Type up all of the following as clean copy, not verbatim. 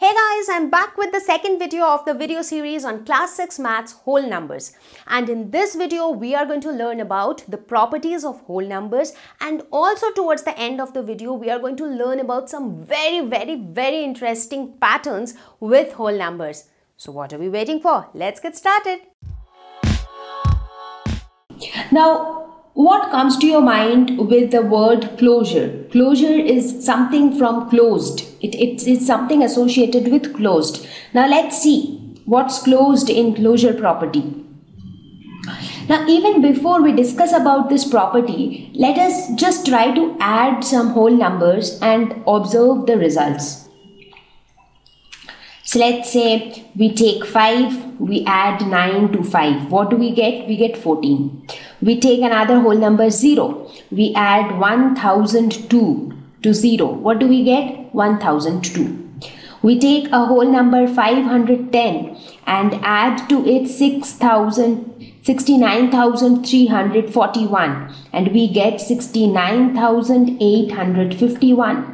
Hey guys, I'm back with the second video of the video series on Class 6 Maths whole numbers. And in this video, we are going to learn about the properties of whole numbers, and also towards the end of the video, we are going to learn about some very interesting patterns with whole numbers. So what are we waiting for? Let's get started. Now, what comes to your mind with the word closure? Closure is something from closed. It's something associated with closed. Now let's see what's closed in closure property. Now even before we discuss about this property, let us just try to add some whole numbers and observe the results. So let's say we take 5, we add 9 to 5. What do we get? We get 14. We take another whole number 0. We add 1002 to 0. What do we get? 1002. We take a whole number 510 and add to it 69,341 and we get 69,851.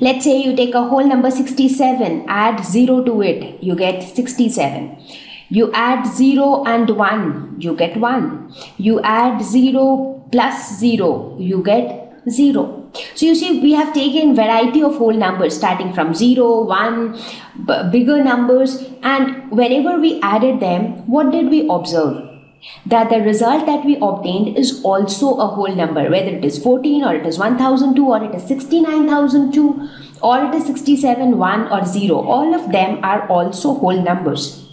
Let's say you take a whole number 67, add 0 to it, you get 67. You add 0 and 1, you get 1. You add 0 plus 0, you get 0. So you see, we have taken variety of whole numbers starting from 0, 1, bigger numbers, and whenever we added them, what did we observe? That the result that we obtained is also a whole number, whether it is 14 or it is 1002 or it is 69,002 or it is 67, 1 or 0. All of them are also whole numbers.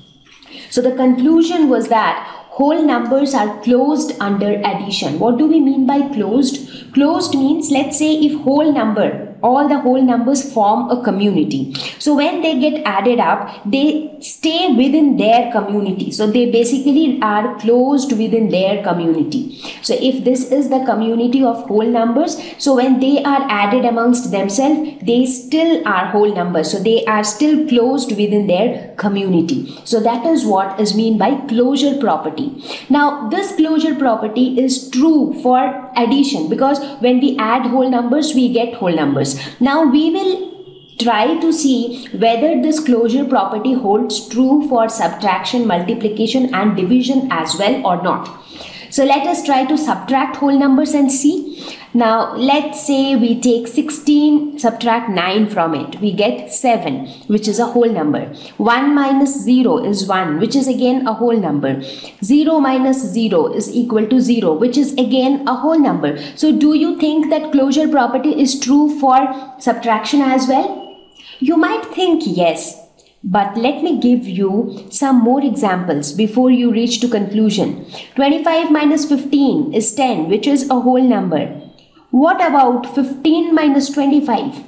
So the conclusion was that whole numbers are closed under addition. What do we mean by closed? Closed means, let's say if whole number, all the whole numbers form a community. So when they get added up, they stay within their community. So they basically are closed within their community. So if this is the community of whole numbers, so when they are added amongst themselves, they still are whole numbers. So they are still closed within their community. So that is what is meant by closure property. Now this closure property is true for addition, because when we add whole numbers, we get whole numbers. Now we will try to see whether this closure property holds true for subtraction, multiplication and division as well or not. So let us try to subtract whole numbers and see. Now let's say we take 16, subtract 9 from it. We get 7, which is a whole number. 1 minus 0 is 1, which is again a whole number. 0 minus 0 is equal to 0, which is again a whole number. So do you think that closure property is true for subtraction as well? You might think yes. But let me give you some more examples before you reach to conclusion. 25 minus 15 is 10, which is a whole number. What about 15 minus 25?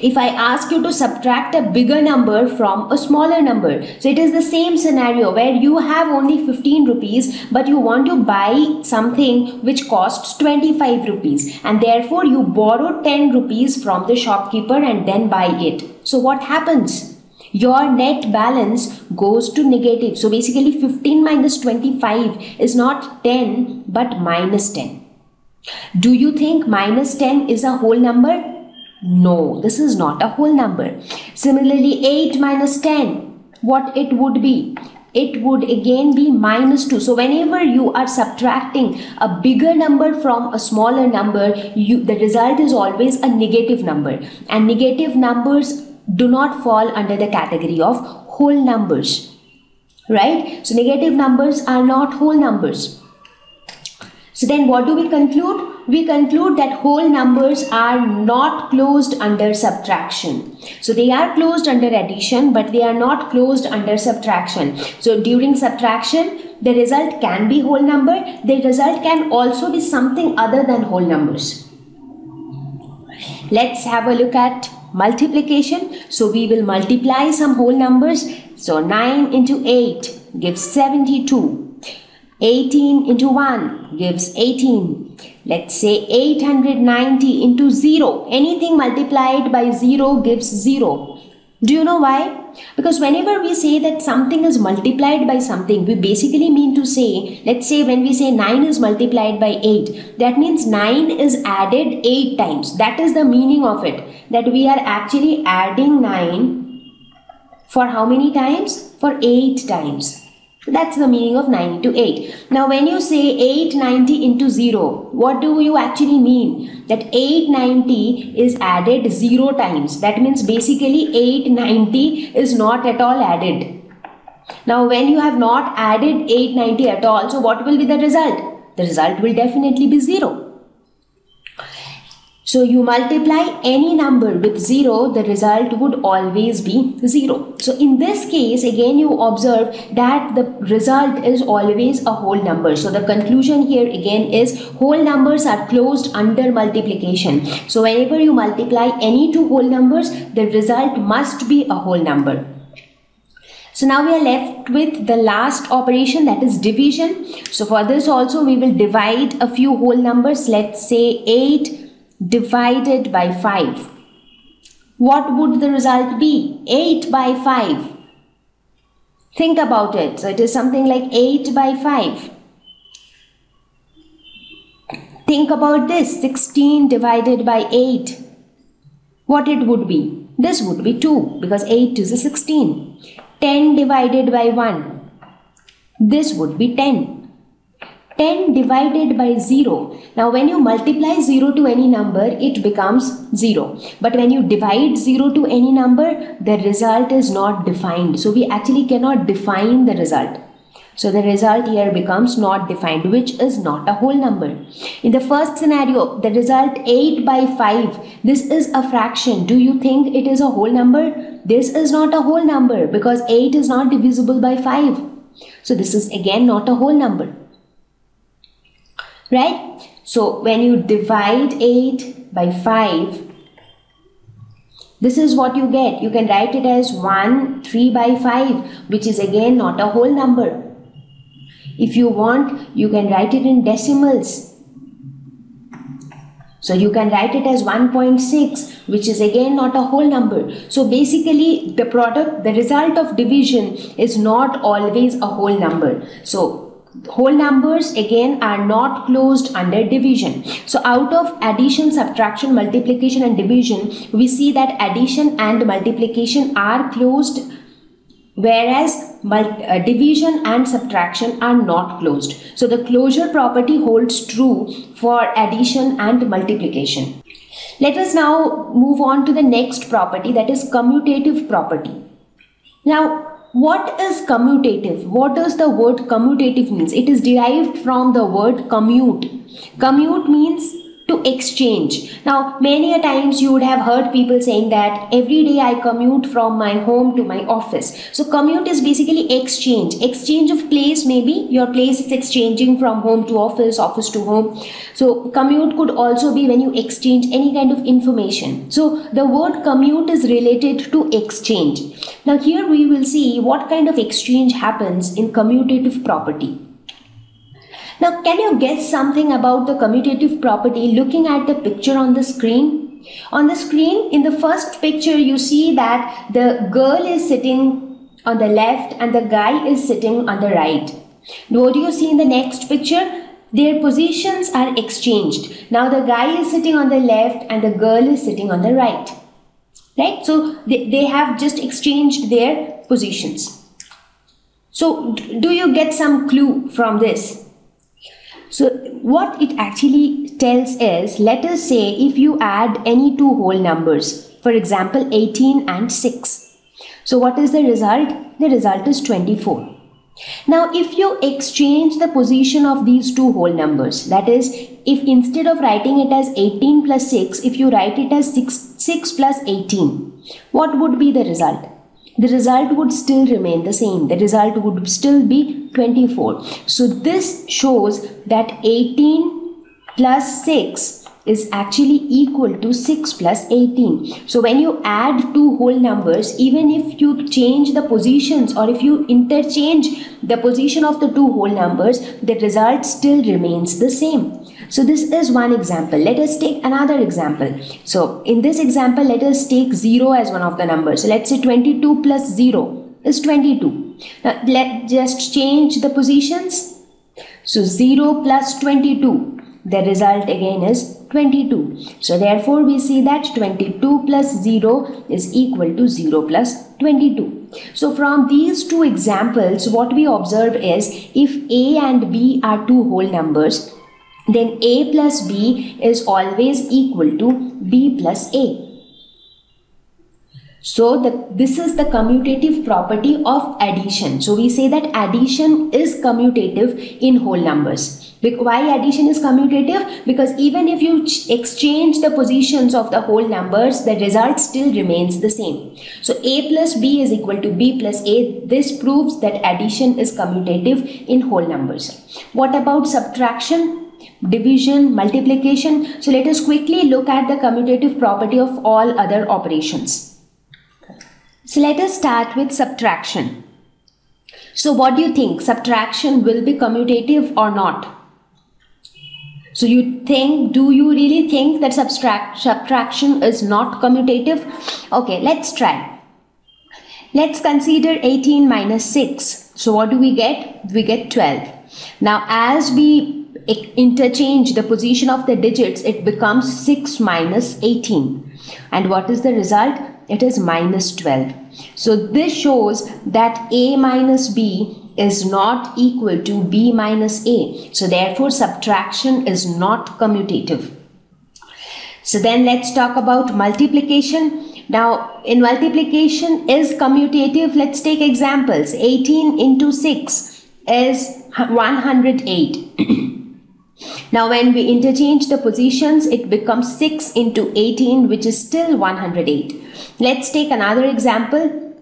If I ask you to subtract a bigger number from a smaller number, so it is the same scenario where you have only 15 rupees, but you want to buy something which costs 25 rupees, and therefore you borrow 10 rupees from the shopkeeper and then buy it. So what happens? Your net balance goes to negative. So basically 15 minus 25 is not 10 but minus 10. Do you think minus 10 is a whole number? No, this is not a whole number. Similarly, 8 minus 10, what it would be? It would again be minus 2. So whenever you are subtracting a bigger number from a smaller number, the result is always a negative number. And negative numbers do not fall under the category of whole numbers, right? So negative numbers are not whole numbers. So then what do we conclude? We conclude that whole numbers are not closed under subtraction. So they are closed under addition, but they are not closed under subtraction. So during subtraction, the result can be whole number. The result can also be something other than whole numbers. Let's have a look at multiplication. So we will multiply some whole numbers. So 9 into 8 gives 72. 18 into 1 gives 18. Let's say 890 into 0. Anything multiplied by 0 gives 0. Do you know why? Because whenever we say that something is multiplied by something, we basically mean to say, let's say when we say 9 is multiplied by 8, that means 9 is added 8 times. That is the meaning of it. That we are actually adding 9 for how many times? For 8 times. That's the meaning of 9 into 8. Now when you say 890 into 0, what do you actually mean? That 890 is added 0 times. That means basically 890 is not at all added. Now when you have not added 890 at all, so what will be the result? The result will definitely be 0. So you multiply any number with 0, the result would always be 0. So in this case, again you observe that the result is always a whole number. So the conclusion here again is whole numbers are closed under multiplication. So whenever you multiply any two whole numbers, the result must be a whole number. So now we are left with the last operation, that is division. So for this also we will divide a few whole numbers. Let's say 8 divided by 5. What would the result be? 8 by 5. Think about it. So it is something like 8 by 5. Think about this. 16 divided by 8. What it would be? This would be 2 because 8 is a 16. 10 divided by 1. This would be 10. 10 divided by 0. Now when you multiply 0 to any number, it becomes 0. But when you divide 0 to any number, the result is not defined. So we actually cannot define the result. So the result here becomes not defined, which is not a whole number. In the first scenario, the result 8 by 5. This is a fraction. Do you think it is a whole number? This is not a whole number because 8 is not divisible by 5. So this is again not a whole number. Right? So when you divide 8 by 5, this is what you get. You can write it as 1, 3 by 5, which is again not a whole number. If you want, you can write it in decimals. So you can write it as 1.6, which is again not a whole number. So basically the result of division is not always a whole number. So whole numbers again are not closed under division. So out of addition, subtraction, multiplication and division, we see that addition and multiplication are closed, whereas division and subtraction are not closed. So the closure property holds true for addition and multiplication. Let us now move on to the next property, that is commutative property. Now what is commutative? What does the word commutative means? It is derived from the word commute. Commute means to exchange. Now many a times you would have heard people saying that every day I commute from my home to my office. So commute is basically exchange. Exchange of place, maybe your place is exchanging from home to office, office to home. So commute could also be when you exchange any kind of information. So the word commute is related to exchange. Now here we will see what kind of exchange happens in commutative property. Now, can you guess something about the commutative property looking at the picture on the screen? On the screen, in the first picture, you see that the girl is sitting on the left and the guy is sitting on the right. What do you see in the next picture? Their positions are exchanged. Now, the guy is sitting on the left and the girl is sitting on the right. Right? So, they have just exchanged their positions. So, do you get some clue from this? So what it actually tells is, let us say if you add any two whole numbers, for example 18 and 6. So what is the result? The result is 24. Now if you exchange the position of these two whole numbers, that is, if instead of writing it as 18 plus 6, if you write it as 6 plus 18, what would be the result? The result would still remain the same. The result would still be 24. So this shows that 18 plus 6 is actually equal to 6 plus 18. So when you add two whole numbers, even if you change the positions or if you interchange the position of the two whole numbers, the result still remains the same. So this is one example. Let us take another example. So in this example, let us take 0 as one of the numbers. So let's say 22 plus 0 is 22. Now let's just change the positions. So 0 plus 22, the result again is 22. So therefore we see that 22 plus 0 is equal to 0 plus 22. So from these two examples, what we observe is if A and B are two whole numbers, then A plus B is always equal to B plus A. So this is the commutative property of addition. So we say that addition is commutative in whole numbers. Why addition is commutative? Because even if you exchange the positions of the whole numbers, the result still remains the same. So A plus B is equal to B plus A. This proves that addition is commutative in whole numbers. What about subtraction, division, multiplication? So let us quickly look at the commutative property of all other operations. So let us start with subtraction. So what do you think? Subtraction will be commutative or not? So do you really think that subtraction is not commutative? Okay, let's try. Let's consider 18 minus 6. So what do we get? We get 12. Now as we interchange the position of the digits, it becomes 6 minus 18. And what is the result? It is minus 12. So this shows that A minus B is not equal to B minus A. So therefore subtraction is not commutative. So then let's talk about multiplication. Now in multiplication is commutative. Let's take examples. 18 into 6 is 108. Now when we interchange the positions, it becomes 6 into 18, which is still 108. Let's take another example.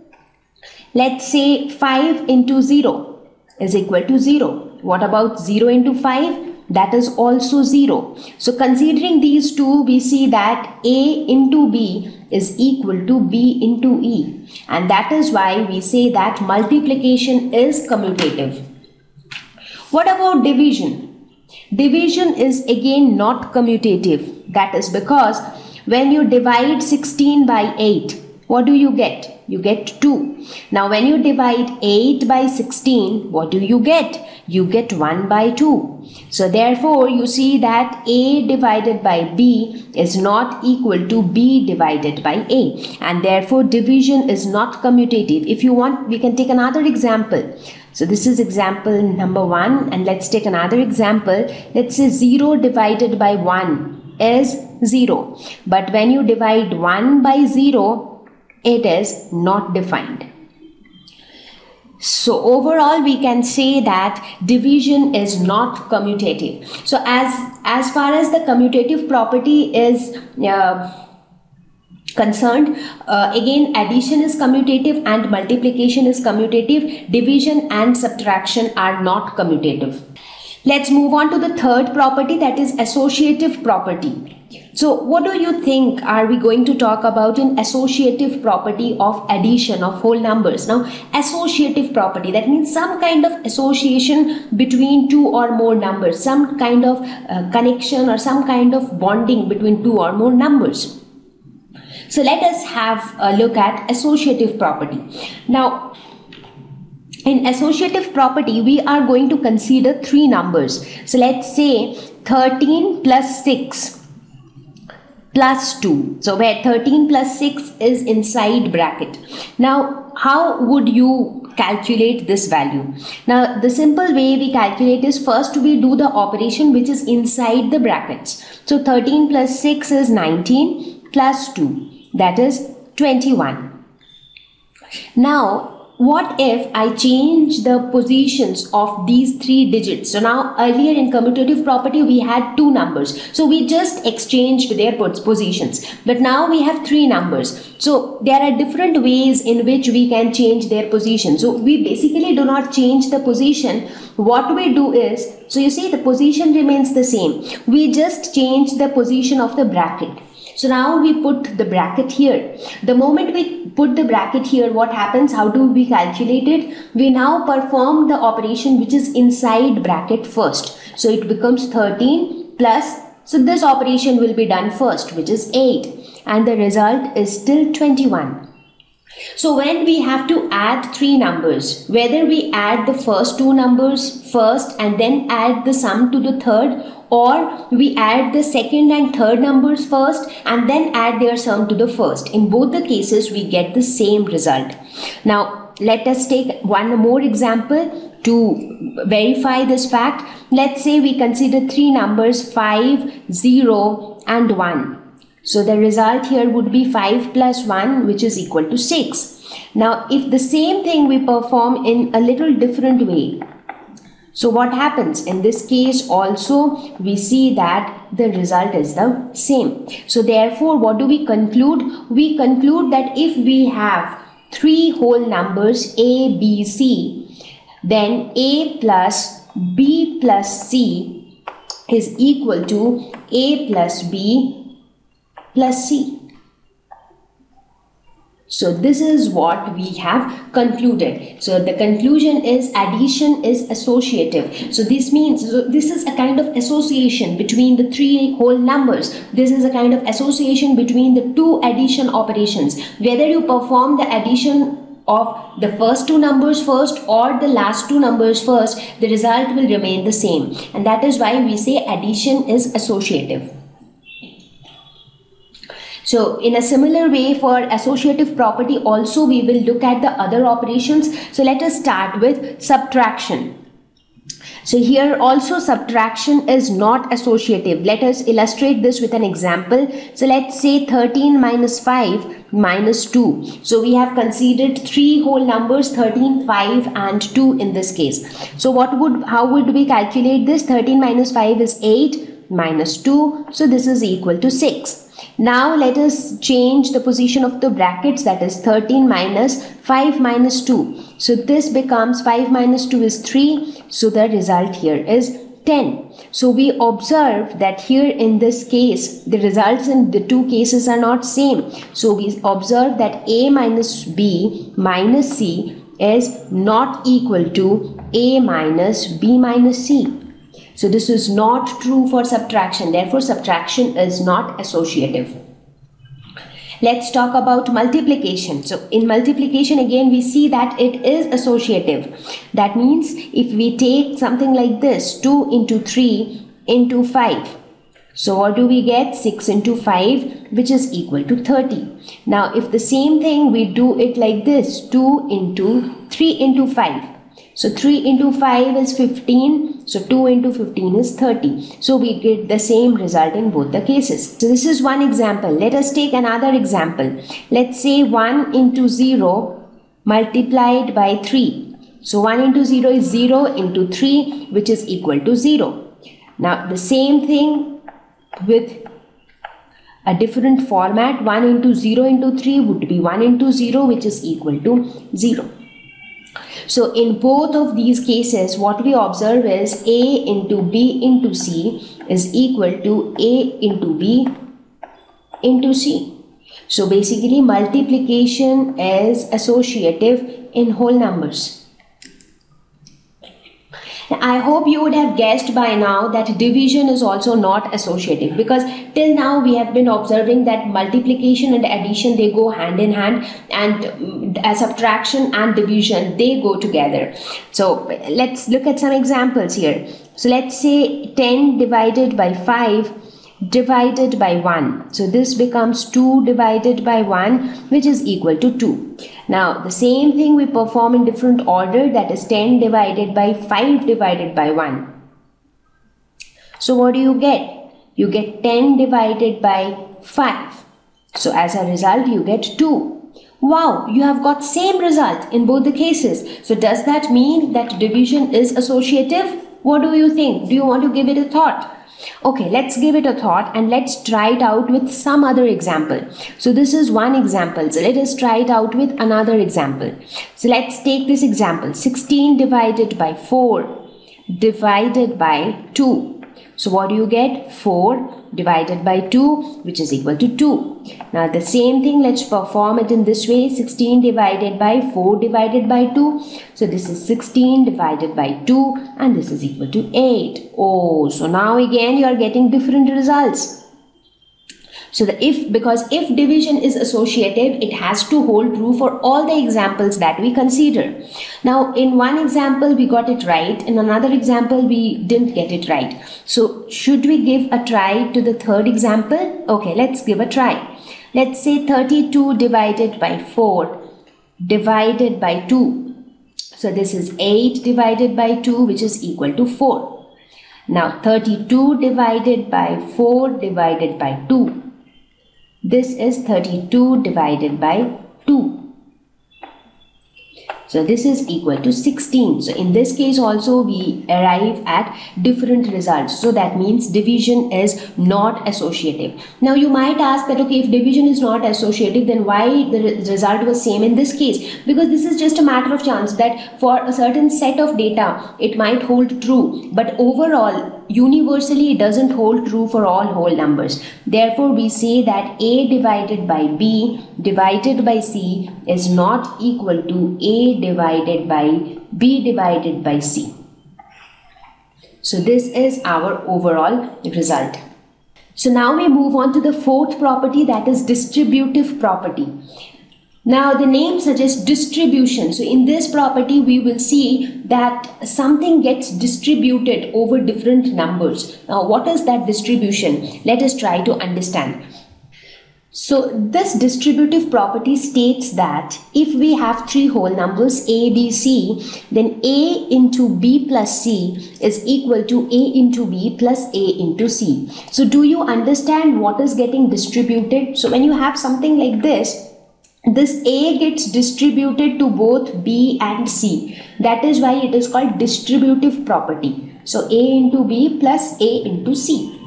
Let's say 5 into 0 is equal to 0. What about 0 into 5? That is also 0. So considering these two, we see that A into B is equal to B into E. And that is why we say that multiplication is commutative. What about division? Division is again not commutative. That is because when you divide 16 by 8, what do you get? You get 2. Now when you divide 8 by 16, what do you get? You get 1 by 2. So therefore you see that A divided by B is not equal to B divided by A, and therefore division is not commutative. If you want, we can take another example. So this is example number 1, and let's take another example. Let's say 0 divided by 1 is 0, but when you divide 1 by 0, it is not defined. So overall we can say that division is not commutative. So as far as the commutative property is concerned, again addition is commutative and multiplication is commutative. Division and subtraction are not commutative. Let's move on to the third property, that is associative property. So what do you think are we going to talk about in associative property of addition of whole numbers? Now associative property, that means some kind of association between two or more numbers, some kind of connection or some kind of bonding between two or more numbers. So let us have a look at associative property. Now in associative property, we are going to consider three numbers. So let's say 13 plus 6 plus 2. So where 13 plus 6 is inside bracket. Now how would you calculate this value? Now the simple way we calculate is, first we do the operation which is inside the brackets. So 13 plus 6 is 19 plus 2, that is 21. Now what if I change the positions of these three digits? So now earlier in commutative property we had two numbers, so we just exchanged their positions, but now we have three numbers. So there are different ways in which we can change their position. So we basically do not change the position. What we do is, so you see the position remains the same, we just change the position of the bracket. So now we put the bracket here. The moment we put the bracket here, what happens? How do we calculate it? We now perform the operation which is inside bracket first. So it becomes 13 plus, so this operation will be done first, which is 8, and the result is still 21. So when we have to add three numbers, whether we add the first two numbers first and then add the sum to the third, or we add the second and third numbers first and then add their sum to the first, in both the cases we get the same result. Now let us take one more example to verify this fact. Let's say we consider three numbers 5, 0 and 1. So the result here would be 5 plus 1, which is equal to 6. Now if the same thing we perform in a little different way, so what happens? In this case also we see that the result is the same. So therefore what do we conclude? We conclude that if we have three whole numbers A, B, C, then A plus B plus C is equal to A plus B plus C. So this is what we have concluded. So the conclusion is addition is associative. So this means, this is a kind of association between the three whole numbers. This is a kind of association between the two addition operations. Whether you perform the addition of the first two numbers first or the last two numbers first, the result will remain the same. And that is why we say addition is associative. So in a similar way for associative property also we will look at the other operations. So let us start with subtraction. So here also subtraction is not associative. Let us illustrate this with an example. So let's say 13 minus 5 minus 2. So we have considered three whole numbers 13, 5 and 2 in this case. So how would we calculate this? 13 minus 5 is 8 minus 2. So this is equal to 6. Now let us change the position of the brackets, that is 13 minus 5 minus 2. So this becomes 5 minus 2 is 3. So the result here is 10. So we observe that here in this case the results in the two cases are not same. So we observe that A minus B minus C is not equal to A minus B minus C. So this is not true for subtraction. Therefore subtraction is not associative. Let's talk about multiplication. So in multiplication again we see that it is associative. That means if we take something like this, 2 into 3 into 5. So what do we get? 6 into 5, which is equal to 30. Now if the same thing we do it like this, 2 into 3 into 5. So 3 into 5 is 15. So 2 into 15 is 30. So we get the same result in both the cases. So this is one example. Let us take another example. Let's say 1 into 0 multiplied by 3. So 1 into 0 is 0 into 3, which is equal to 0. Now the same thing with a different format. 1 into 0 into 3 would be 1 into 0, which is equal to 0. So in both of these cases what we observe is A into B into C is equal to A into B into C. So basically multiplication is associative in whole numbers. I hope you would have guessed by now that division is also not associative, because till now we have been observing that multiplication and addition, they go hand in hand, and subtraction and division, they go together. So let's look at some examples here. So let's say 10 divided by 5 divided by 1. So this becomes 2 divided by 1, which is equal to 2. Now the same thing we perform in different order, that is 10 divided by 5 divided by 1. So what do you get? You get 10 divided by 5. So as a result you get 2. Wow, you have got same result in both the cases. So does that mean that division is associative? What do you think? Do you want to give it a thought? Okay, let's give it a thought and let's try it out with some other example. So this is one example. So let us try it out with another example. So let's take this example. 16 divided by 4 divided by 2. So what do you get? 4 divided by 2, which is equal to 2. Now the same thing, let's perform it in this way. 16 divided by 4 divided by 2. So this is 16 divided by 2 and this is equal to 8. Oh, so now again you are getting different results. So because if division is associative, it has to hold true for all the examples that we consider. Now in one example we got it right, in another example we didn't get it right. So should we give a try to the third example? Okay, let's give a try. Let's say 32 divided by 4 divided by 2. So this is 8 divided by 2, which is equal to 4. Now 32 divided by 4 divided by 2. This is 32 divided by 2. So this is equal to 16. So in this case also we arrive at different results. So that means division is not associative. Now you might ask that, okay, if division is not associative, then why the result was same in this case? Because this is just a matter of chance that for a certain set of data it might hold true, but overall universally it doesn't hold true for all whole numbers. Therefore we say that A divided by B divided by C is not equal to A divided by B divided by C. So this is our overall result. So now we move on to the fourth property, that is distributive property. Now the name suggests distribution. So in this property we will see that something gets distributed over different numbers. Now what is that distribution? Let us try to understand. So this distributive property states that if we have three whole numbers A, B, C, then A into B plus C is equal to A into B plus A into C. So do you understand what is getting distributed? So when you have something like this A gets distributed to both B and C. That is why it is called distributive property. So A into B plus A into C.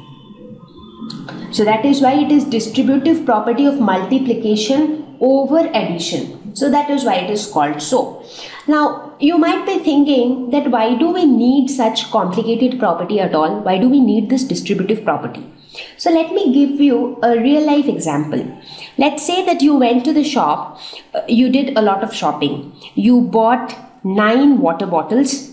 So that is why it is distributive property of multiplication over addition. So that is why it is called so. Now you might be thinking that why do we need such complicated property at all? Why do we need this distributive property? So let me give you a real life example. Let's say that you went to the shop, you did a lot of shopping. You bought 9 water bottles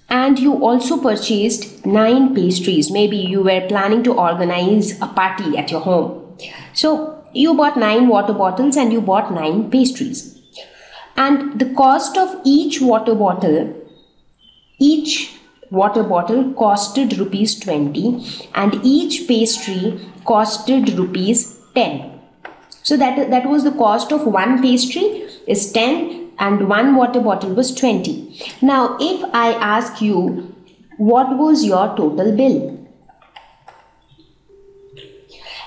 and you also purchased 9 pastries. Maybe you were planning to organize a party at your home. So you bought 9 water bottles and you bought 9 pastries. And the cost of each water bottle costed rupees 20 and each pastry costed rupees 10. So that was the cost of one pastry is 10 and one water bottle was 20. Now if I ask you what was your total bill?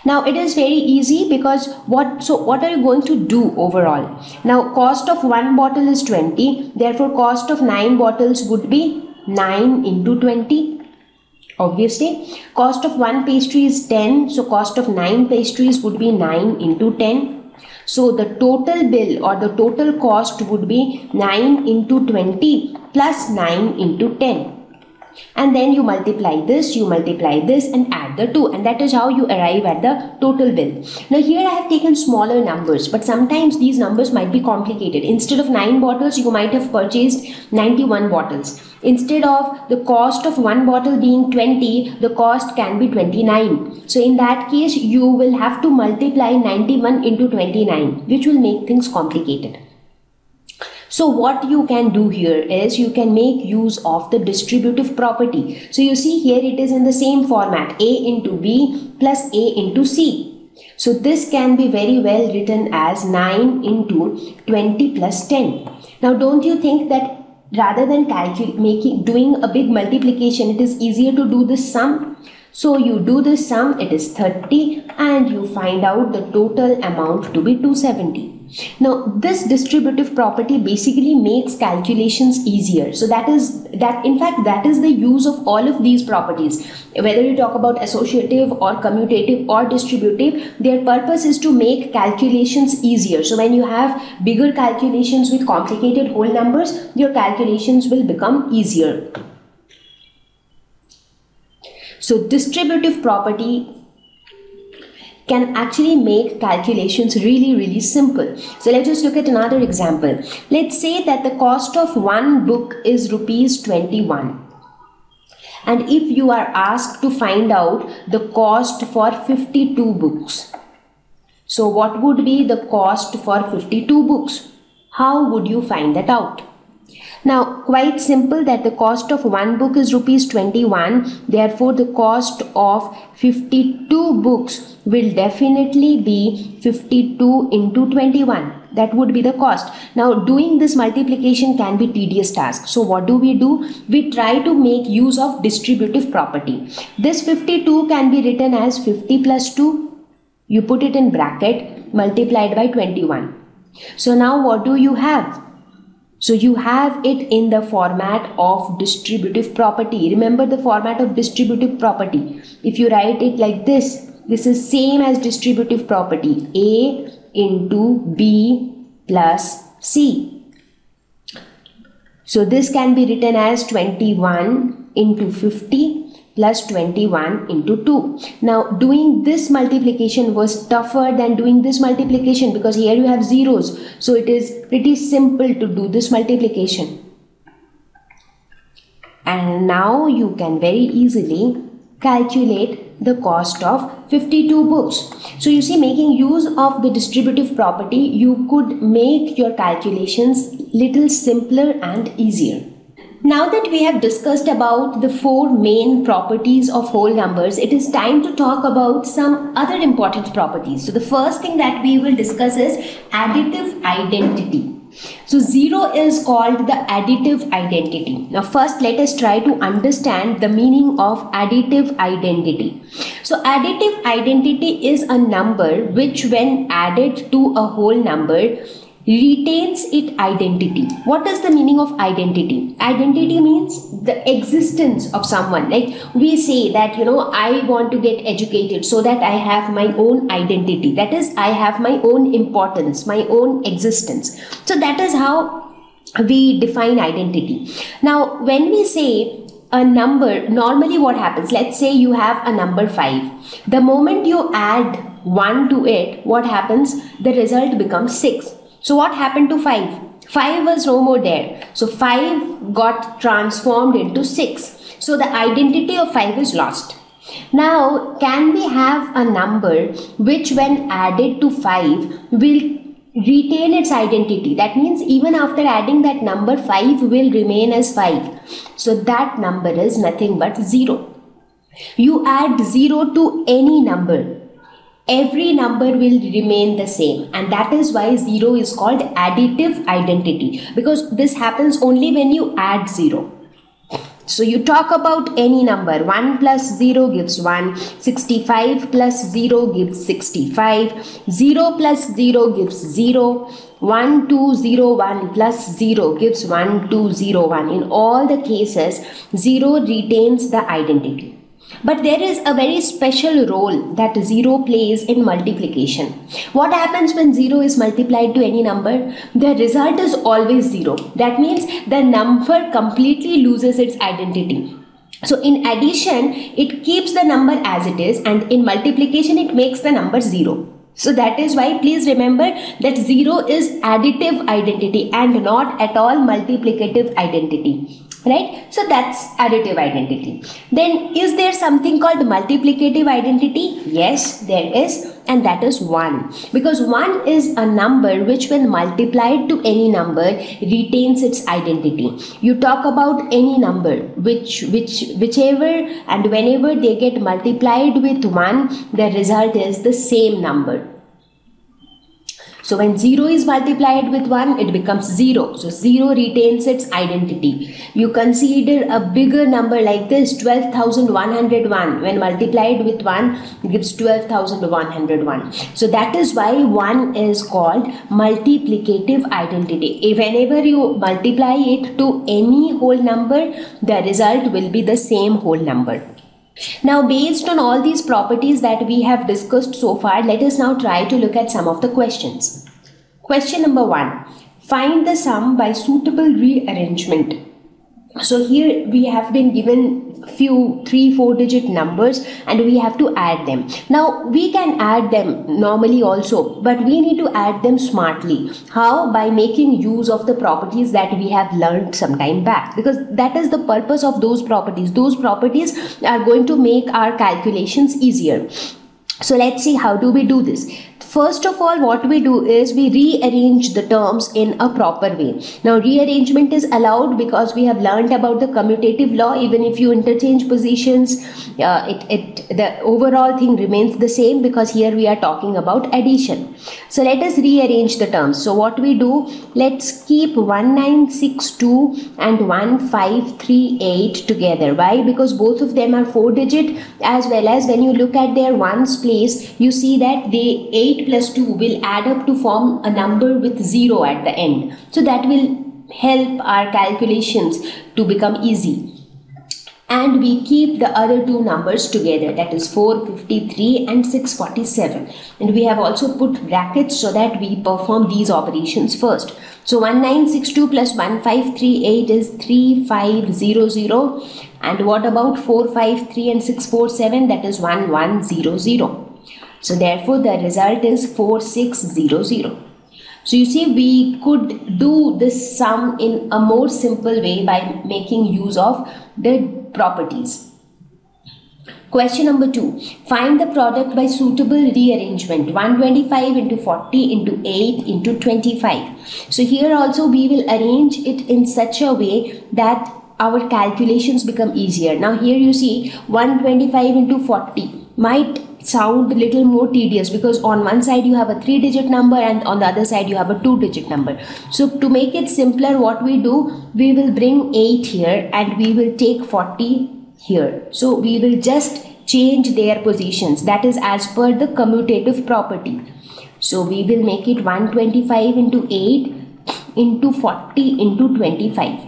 Now it is very easy because what are you going to do overall? Now cost of one bottle is 20, therefore cost of 9 bottles would be 9 into 20. Obviously, cost of one pastry is 10, so cost of 9 pastries would be 9 into 10. So the total bill or the total cost would be 9 into 20 plus 9 into 10. And then you multiply this and add the 2, and that is how you arrive at the total bill. Now here I have taken smaller numbers, but sometimes these numbers might be complicated. Instead of 9 bottles, you might have purchased 91 bottles. Instead of the cost of one bottle being 20, the cost can be 29. So in that case, you will have to multiply 91 into 29, which will make things complicated. So what you can do here is you can make use of the distributive property. So you see here it is in the same format, A into B plus A into C. So this can be very well written as 9 into 20 plus 10. Now don't you think that rather than doing a big multiplication, it is easier to do this sum? So you do this sum, it is 30, and you find out the total amount to be 270. Now this distributive property basically makes calculations easier. So that is the use of all of these properties. Whether you talk about associative or commutative or distributive, their purpose is to make calculations easier. So when you have bigger calculations with complicated whole numbers, your calculations will become easier. So distributive property can actually make calculations really simple. So let's just look at another example. Let's say that the cost of one book is rupees 21. And if you are asked to find out the cost for 52 books, so what would be the cost for 52 books? How would you find that out? Now, quite simple, that the cost of one book is rupees 21. Therefore, the cost of 52 books will definitely be 52 into 21. That would be the cost. Now, doing this multiplication can be tedious task. So, what do? We try to make use of distributive property. This 52 can be written as 50 plus 2. You put it in bracket, multiplied by 21. So, now what do you have? So you have it in the format of distributive property. Remember the format of distributive property. If you write it like this is same as distributive property. A into B plus C. So this can be written as 21 into 50 plus 21 into 2. Now doing this multiplication was tougher than doing this multiplication because here you have zeros. So it is pretty simple to do this multiplication. And now you can very easily calculate the cost of 52 books. So you see, making use of the distributive property, you could make your calculations little simpler and easier. Now that we have discussed about the four main properties of whole numbers, it is time to talk about some other important properties. So the first thing that we will discuss is additive identity. So 0 is called the additive identity. Now first let us try to understand the meaning of additive identity. So additive identity is a number which when added to a whole number retains its identity. What is the meaning of identity? Identity means the existence of someone. Like we say that, I want to get educated so that I have my own identity. That is, I have my own importance, my own existence. So that is how we define identity. Now, when we say a number, normally what happens? Let's say you have a number 5. The moment you add 1 to it, what happens? The result becomes 6. So what happened to 5? 5 was no more there. So 5 got transformed into 6. So the identity of 5 is lost. Now, can we have a number which when added to 5 will retain its identity? That means even after adding that number, 5 will remain as 5. So that number is nothing but 0. You add 0 to any number, every number will remain the same, and that is why 0 is called additive identity, because this happens only when you add 0. So you talk about any number, 1 plus 0 gives 1, 65 plus 0 gives 65, 0 plus 0 gives 0, 1, 2, 0, 1 plus 0 gives 1, 2, 0, 1. In all the cases, 0 retains the identity. But there is a very special role that 0 plays in multiplication. What happens when 0 is multiplied to any number? The result is always 0. That means the number completely loses its identity. So in addition, it keeps the number as it is, and in multiplication, it makes the number 0. So that is why please remember that 0 is additive identity and not at all multiplicative identity. Right? So that's additive identity. Then is there something called multiplicative identity? Yes, there is, and that is 1. Because 1 is a number which when multiplied to any number retains its identity. You talk about any number whichever and whenever they get multiplied with 1, the result is the same number. So when 0 is multiplied with 1, it becomes 0. So 0 retains its identity. You consider a bigger number like this, 12,101. When multiplied with 1, it gives 12,101. So that is why 1 is called multiplicative identity. Whenever you multiply it to any whole number, the result will be the same whole number. Now, based on all these properties that we have discussed so far, let us now try to look at some of the questions. Question number 1. Find the sum by suitable rearrangement. So here we have been given few 3-4 digit numbers and we have to add them. Now we can add them normally also, but we need to add them smartly. How? By making use of the properties that we have learned some time back, because that is the purpose of those properties. Those properties are going to make our calculations easier. So let's see, how do we do this? First of all, what we do is we rearrange the terms in a proper way. Now rearrangement is allowed because we have learned about the commutative law. Even if you interchange positions, the overall thing remains the same, because here we are talking about addition. So let us rearrange the terms. So what we do, let's keep 1962 and 1538 together. Why? Because both of them are 4 digit, as well as when you look at their ones place, you see that the 8 plus 2 will add up to form a number with 0 at the end. So that will help our calculations to become easy. And we keep the other two numbers together, that is 453 and 647. And we have also put brackets so that we perform these operations first. So 1962 plus 1538 is 3500. And what about 453 and 647? That is 1100. So therefore the result is 4600. So you see, we could do this sum in a more simple way by making use of the properties. Question number 2. Find the product by suitable rearrangement. 125 into 40 into 8 into 25. So here also we will arrange it in such a way that our calculations become easier. Now here you see 125 into 40 might sound a little more tedious, because on one side you have a 3 digit number and on the other side you have a 2 digit number. So to make it simpler, what we do, we will bring 8 here and we will take 40 here. So we will just change their positions, that is as per the commutative property. So we will make it 125 into 8 into 40 into 25.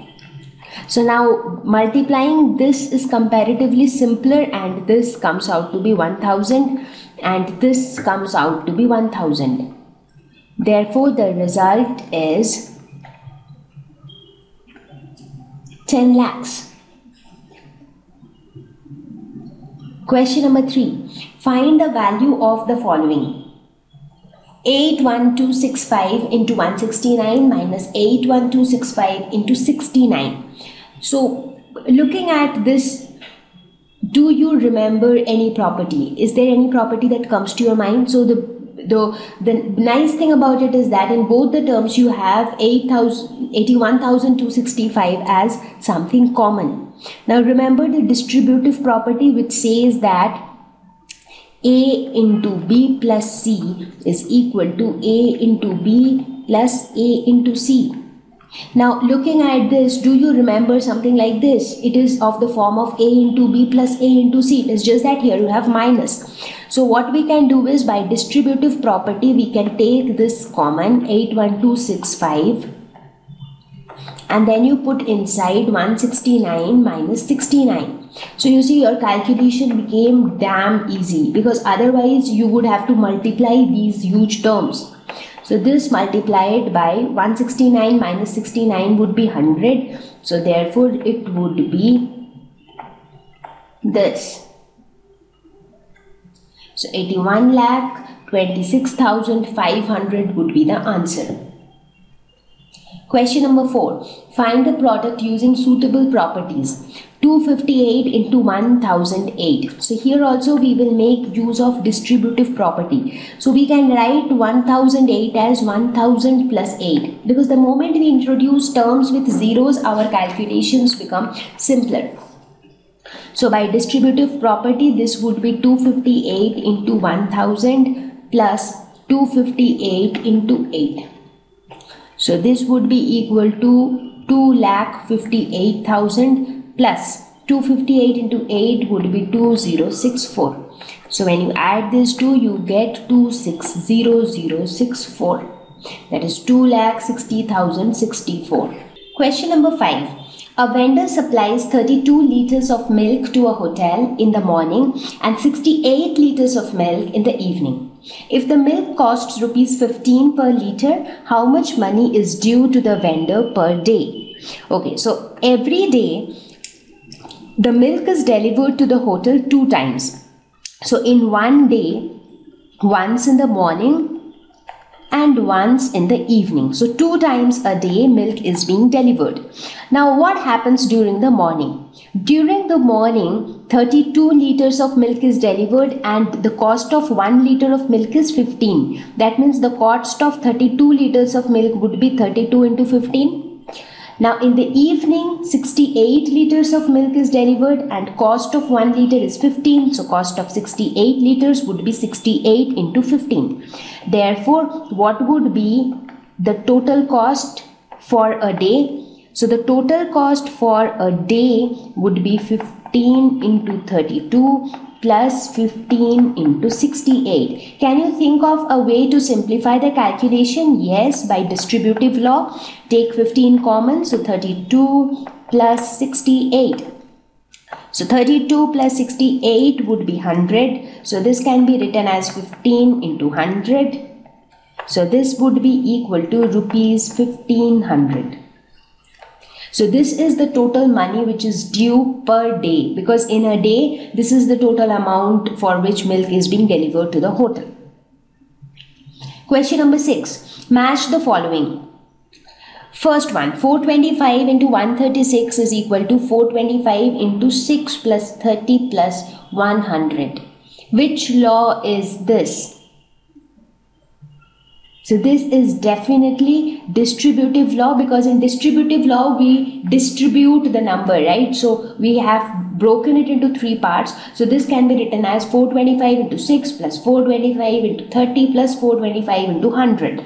So now multiplying this is comparatively simpler, and this comes out to be 1000 and this comes out to be 1000. Therefore the result is 10 lakhs. Question number 3. Find the value of the following. 81265 into 169 minus 81265 into 69. So looking at this, do you remember any property? Is there any property that comes to your mind? So the nice thing about it is that in both the terms you have 81,265 as something common. Now remember the distributive property, which says that A into B plus C is equal to A into B plus A into C. Now looking at this, do you remember something like this? It is of the form of A into B plus A into C. It's just that here you have minus. So what we can do is, by distributive property, we can take this common 81265 and then you put inside 169 minus 69. So you see, your calculation became damn easy, because otherwise you would have to multiply these huge terms. So this multiplied by 169 minus 69 would be 100. So therefore it would be this. So 81,26,500 would be the answer. Question number 4. Find the product using suitable properties. 258 into 1008. So here also we will make use of distributive property. So we can write 1008 as 1000 plus 8, because the moment we introduce terms with zeros, our calculations become simpler. So by distributive property, this would be 258 into 1000 plus 258 into 8. So this would be equal to 2,58,000 plus 258 into 8 would be 2064. So when you add these two, you get 260064. That is 2,60,064. Question number 5. A vendor supplies 32 liters of milk to a hotel in the morning and 68 liters of milk in the evening. If the milk costs rupees 15 per liter, how much money is due to the vendor per day? Okay, so every day the milk is delivered to the hotel 2 times. So in one day, once in the morning and once in the evening. So 2 times a day milk is being delivered. Now what happens during the morning? During the morning, 32 liters of milk is delivered and the cost of 1 liter of milk is 15. That means the cost of 32 liters of milk would be 32 into 15. Now in the evening, 68 liters of milk is delivered and cost of 1 liter is 15. So cost of 68 liters would be 68 into 15. Therefore, what would be the total cost for a day? So the total cost for a day would be 15 into 32 plus 15 into 68. Can you think of a way to simplify the calculation? Yes, by distributive law. Take 15 common, so 32 plus 68. So 32 plus 68 would be 100. So this can be written as 15 into 100. So this would be equal to rupees 1500. So this is the total money which is due per day, because in a day this is the total amount for which milk is being delivered to the hotel. Question number 6. Match the following. First one, 425 into 136 is equal to 425 into 6 plus 30 plus 100. Which law is this? So this is definitely distributive law, because in distributive law we distribute the number, right? So we have broken it into 3 parts. So this can be written as 425 into 6 plus 425 into 30 plus 425 into 100.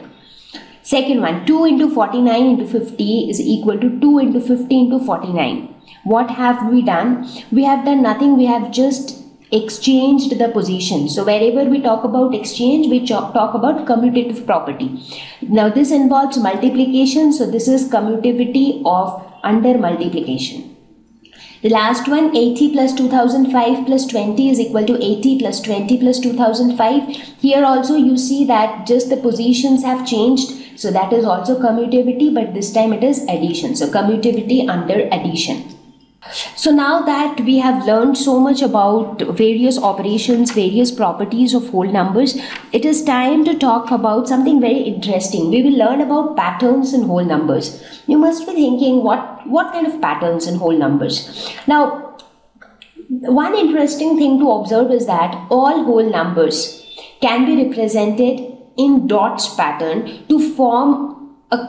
Second one, 2 into 49 into 50 is equal to 2 into 50 into 49. What have we done? We have done nothing. We have just exchanged the position. So wherever we talk about exchange, we talk about commutative property. Now this involves multiplication. So this is commutativity of under multiplication. The last one, 80 plus 2005 plus 20 is equal to 80 plus 20 plus 2005. Here also you see that just the positions have changed. So that is also commutativity, but this time it is addition. So commutativity under addition. So now that we have learned so much about various operations, various properties of whole numbers, it is time to talk about something very interesting. We will learn about patterns in whole numbers. You must be thinking, what kind of patterns in whole numbers? Now, one interesting thing to observe is that all whole numbers can be represented in dots pattern to form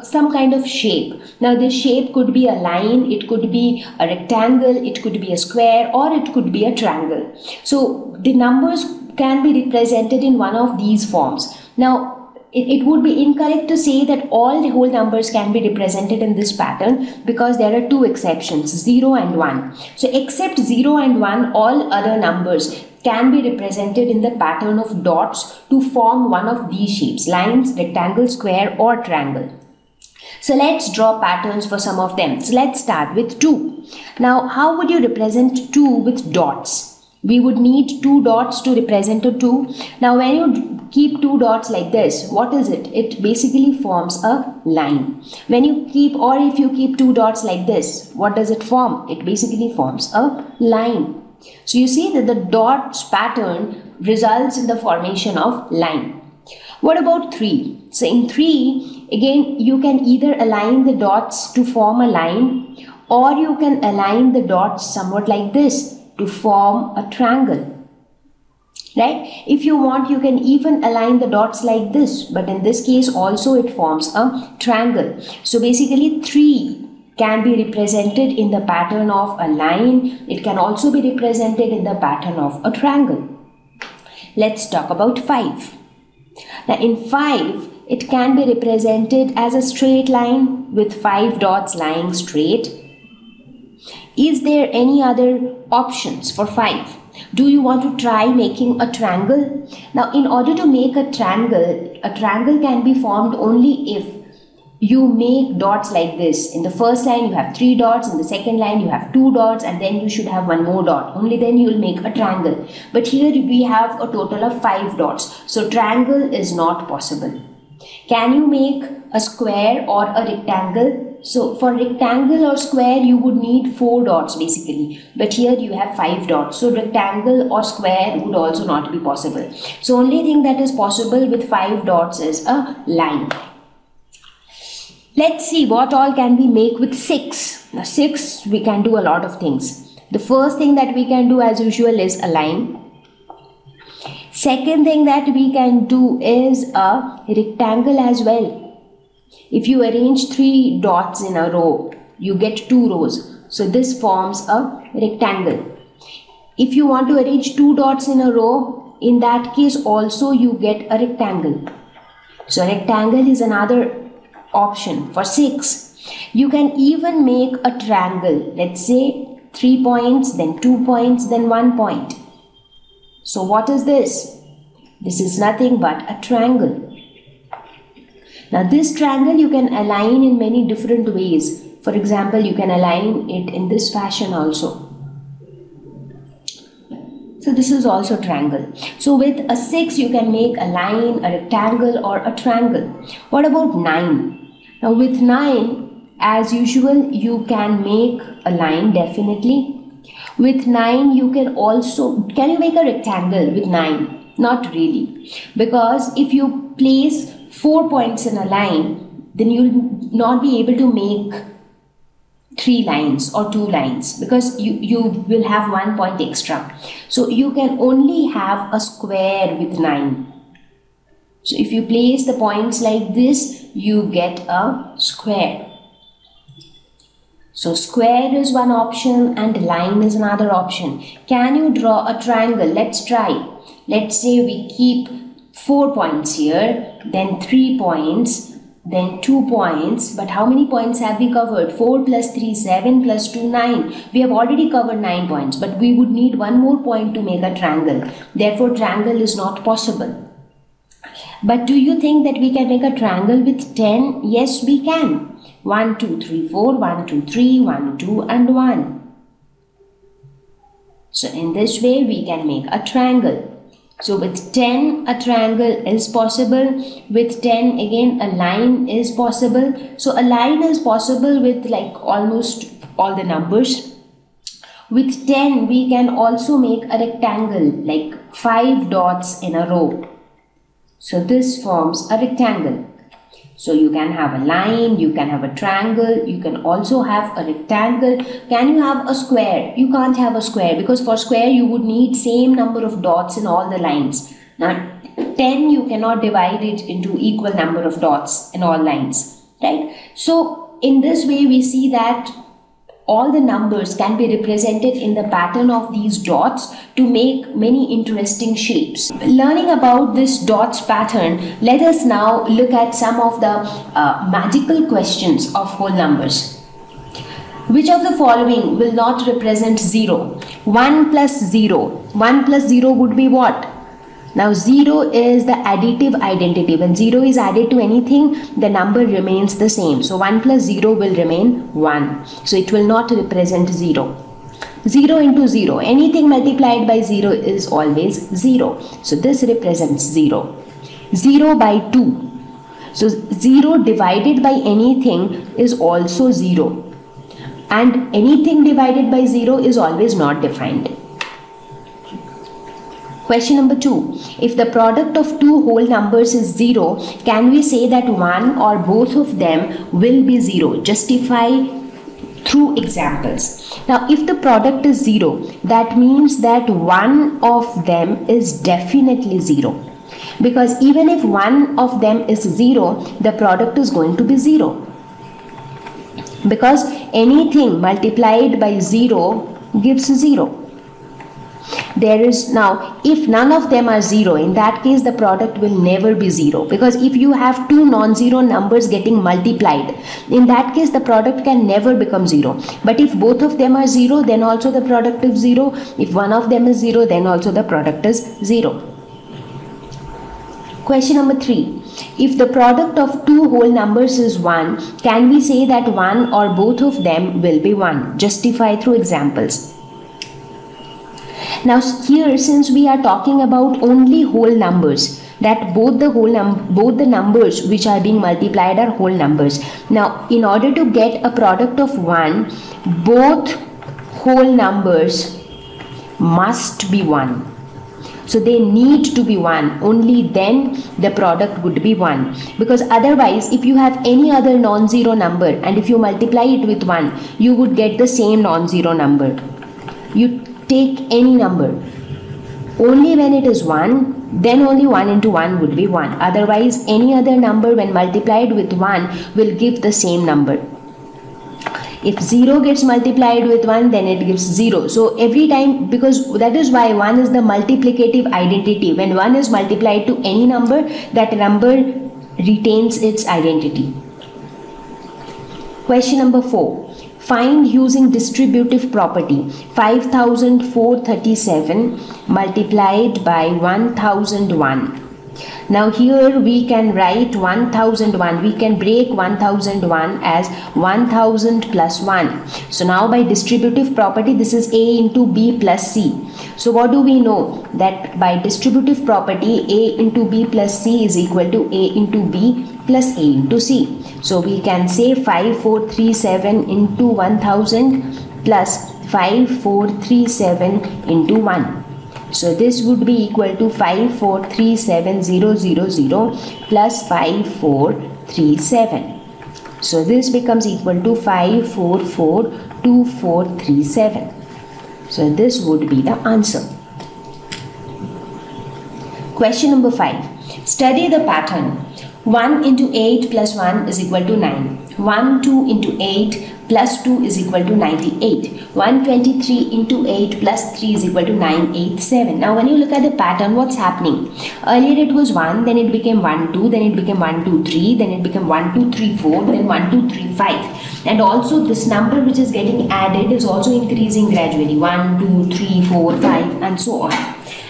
some kind of shape. Now this shape could be a line, it could be a rectangle, it could be a square, or it could be a triangle. So the numbers can be represented in one of these forms. Now it would be incorrect to say that all the whole numbers can be represented in this pattern, because there are 2 exceptions, 0 and 1. So except 0 and 1, all other numbers can be represented in the pattern of dots to form one of these shapes: lines, rectangle, square, or triangle. So let's draw patterns for some of them. So let's start with 2. Now how would you represent 2 with dots? We would need 2 dots to represent a 2. Now when you keep 2 dots like this, what is it? It basically forms a line. When you keep, or if you keep 2 dots like this, what does it form? It basically forms a line. So you see that the dots pattern results in the formation of line. What about 3? So in 3, again, you can either align the dots to form a line, or you can align the dots somewhat like this to form a triangle. Right? If you want, you can even align the dots like this, but in this case also it forms a triangle. So basically 3 can be represented in the pattern of a line. It can also be represented in the pattern of a triangle. Let's talk about 5. Now in 5, it can be represented as a straight line with 5 dots lying straight. Is there any other options for 5? Do you want to try making a triangle? Now in order to make a triangle can be formed only if you make dots like this. In the first line you have 3 dots, in the second line you have 2 dots, and then you should have 1 more dot. Only then you will make a triangle. But here we have a total of 5 dots. So triangle is not possible. Can you make a square or a rectangle? So for rectangle or square, you would need 4 dots basically. But here you have 5 dots. So rectangle or square would also not be possible. So only thing that is possible with 5 dots is a line. Let's see what all can we make with 6. Now 6, we can do a lot of things. The first thing that we can do as usual is a line. Second thing that we can do is a rectangle as well. If you arrange 3 dots in a row, you get 2 rows. So this forms a rectangle. If you want to arrange 2 dots in a row, in that case also you get a rectangle. So rectangle is another option for 6. You can even make a triangle. Let's say 3 points, then 2 points, then 1 point. So what is this? This is nothing but a triangle. Now this triangle you can align in many different ways. For example, you can align it in this fashion also. So this is also triangle. So with a 6 you can make a line, a rectangle or a triangle. What about 9? Now with 9, as usual, you can make a line definitely. With 9 you can also, can you make a rectangle with 9? Not really, because if you place 4 points in a line, then you will not be able to make 3 lines or 2 lines, because you will have 1 point extra. So you can only have a square with 9. So if you place the points like this, you get a square. So square is one option and line is another option. Can you draw a triangle? Let's try. Let's say we keep 4 points here, then 3 points, then 2 points. But how many points have we covered? 4 plus 3, 7 plus 2, 9. We have already covered 9 points, but we would need 1 more point to make a triangle. Therefore, triangle is not possible. But do you think that we can make a triangle with 10? Yes, we can. 1, 2, 3, 4, 1, 2, 3, 1, 2 and 1. So in this way we can make a triangle. So with 10 a triangle is possible. With 10 again a line is possible. So a line is possible with like almost all the numbers. With 10 we can also make a rectangle, like 5 dots in a row. So this forms a rectangle. So you can have a line, you can have a triangle, you can also have a rectangle. Can you have a square? You can't have a square, because for square you would need same number of dots in all the lines. Now 10 you cannot divide it into equal number of dots in all lines, right? So in this way we see that all the numbers can be represented in the pattern of these dots to make many interesting shapes. Learning about this dots pattern, let us now look at some of the magical questions of whole numbers. Which of the following will not represent 0? 1 plus 0. 1 plus 0 would be what? Now 0 is the additive identity. When 0 is added to anything, the number remains the same. So 1 plus 0 will remain 1. So it will not represent 0. 0 into 0. Anything multiplied by 0 is always 0. So this represents 0. 0 by 2. So 0 divided by anything is also 0. And anything divided by 0 is always not defined. Question number 2. If the product of two whole numbers is 0, can we say that one or both of them will be 0? Justify through examples. Now, if the product is 0, that means that one of them is definitely 0. Because even if one of them is 0, the product is going to be 0. Because anything multiplied by 0 gives 0. There is now, if none of them are 0, in that case the product will never be 0, because if you have two non-zero numbers getting multiplied, in that case the product can never become 0. But if both of them are 0, then also the product is 0. If one of them is 0, then also the product is 0. Question number 3. If the product of two whole numbers is 1, can we say that one or both of them will be 1? Justify through examples. Now here, since we are talking about only whole numbers, that both the numbers which are being multiplied are whole numbers. Now, in order to get a product of 1, both whole numbers must be 1. So they need to be 1, only then the product would be 1, because otherwise if you have any other non-zero number and if you multiply it with 1, you would get the same non-zero number. You take any number, only when it is 1, then only 1 into 1 would be 1. Otherwise any other number when multiplied with 1 will give the same number. If 0 gets multiplied with 1, then it gives 0. So every time, because that is why 1 is the multiplicative identity. When 1 is multiplied to any number, that number retains its identity. Question number 4. Find using distributive property 5437 multiplied by 1001. Now here we can write 1001, we can break 1001 as 1000 plus 1. So now by distributive property, this is A into B plus C. So what do we know? That by distributive property, A into B plus C is equal to A into B plus A into C. So we can say 5437 into 1000 plus 5437 into 1. So this would be equal to 5437000 plus 5437. So this becomes equal to 5442437. So this would be the answer. Question number 5. Study the pattern. 1 into 8 plus 1 is equal to 9. 2 into 8 plus 2 is equal to 98. 123 into 8 plus 3 is equal to 987. Now when you look at the pattern, what's happening? Earlier it was 1, then it became 1, 2, then it became 1, 2, 3, then it became 1, 2, 3, 4, then 1, 2, 3, 5. And also this number which is getting added is also increasing gradually. 1, 2, 3, 4, 5 and so on.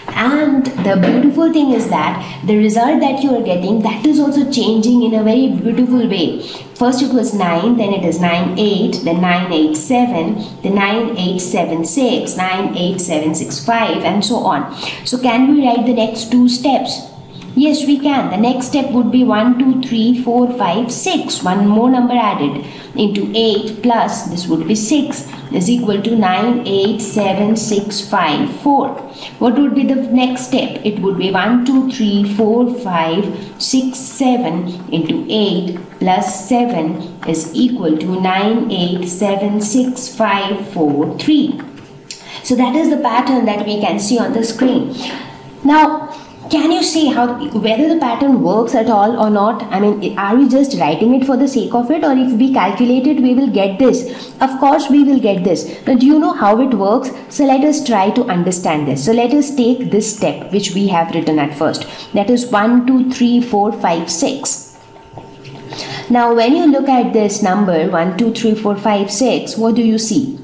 And the beautiful thing is that the result that you are getting, that is also changing in a very beautiful way. First it was 9, then it is 98, then 987, then 9876, 98765 and so on. So can we write the next two steps? Yes, we can. The next step would be 1, 2, 3, 4, 5, 6. One more number added into 8 plus this would be 6 is equal to 987654. What would be the next step? It would be 1, 2, 3, 4, 5, 6, 7 into 8 plus 7 is equal to 987653. So that is the pattern that we can see on the screen. Now, can you see whether the pattern works at all or not? I mean, are we just writing it for the sake of it, or if we calculate it, we will get this? Of course, we will get this. Now, do you know how it works? So let us try to understand this. So let us take this step which we have written at first. That is 1, 2, 3, 4, 5, 6. Now, when you look at this number 1, 2, 3, 4, 5, 6, what do you see?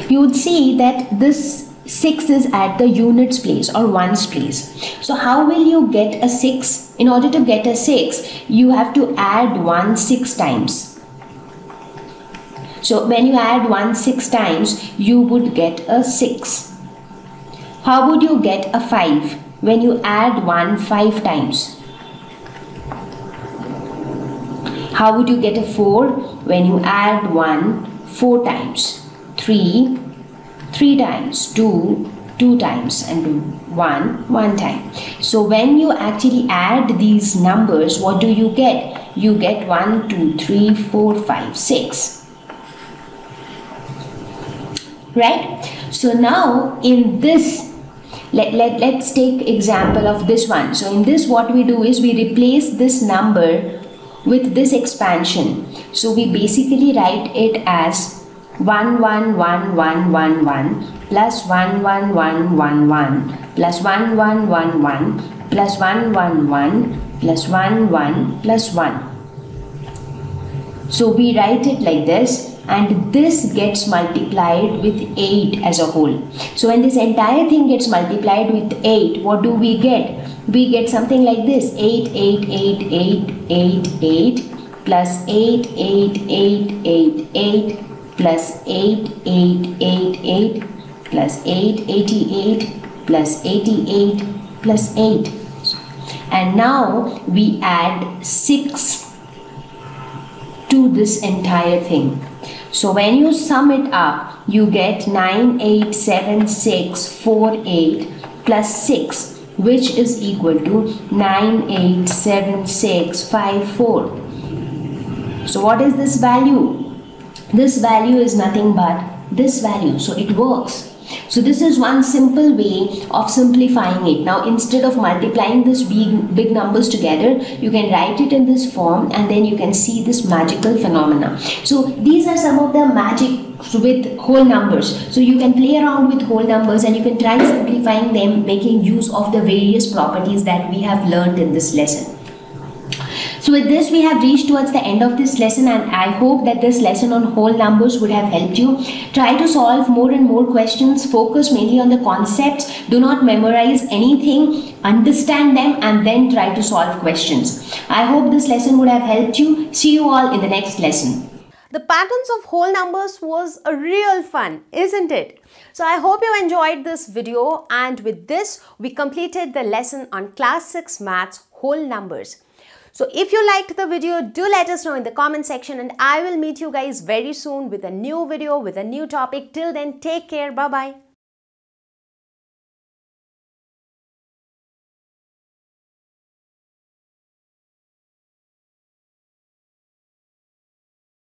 You would see that this 6 is at the units place or ones place. So how will you get a 6? In order to get a 6, you have to add 1 6 times. So when you add 1 6 times, you would get a 6. How would you get a 5? When you add 1 5 times. How would you get a 4? When you add 1 4 times. 3 3 times, 2 2 times, and 1 time. So when you actually add these numbers, what do you get? You get 1 2 3 4 5 6. Right? So now in this, let's take example of this one. So in this, what we do is we replace this number with this expansion. So we basically write it as 1 1 1 1 1 1 plus 1 1 1 1 1 plus 1 1 1 1 plus 1 1 1 plus 1 1 plus 1. So we write it like this, and this gets multiplied with 8 as a whole. So when this entire thing gets multiplied with 8, what do we get? We get something like this: 8 8 8 8 8 8 plus 8 8 8 8 8 plus 8 8 8 8 plus 8 88 plus 88 plus 8. And now we add 6 to this entire thing. So when you sum it up, you get 987648 plus 6, which is equal to 987654. So what is this value? This value is nothing but this value. So it works. So this is one simple way of simplifying it. Now instead of multiplying these big numbers together, you can write it in this form and then you can see this magical phenomena. So these are some of the magic with whole numbers. So you can play around with whole numbers and you can try simplifying them, making use of the various properties that we have learned in this lesson. So with this, we have reached towards the end of this lesson, and I hope that this lesson on whole numbers would have helped you. Try to solve more and more questions. Focus mainly on the concepts. Do not memorize anything. Understand them and then try to solve questions. I hope this lesson would have helped you. See you all in the next lesson. The patterns of whole numbers was a real fun, isn't it? So I hope you enjoyed this video, and with this, we completed the lesson on Class 6 Maths whole numbers. So if you liked the video, do let us know in the comment section, and I will meet you guys very soon with a new video with a new topic. Till then, take care. Bye-bye.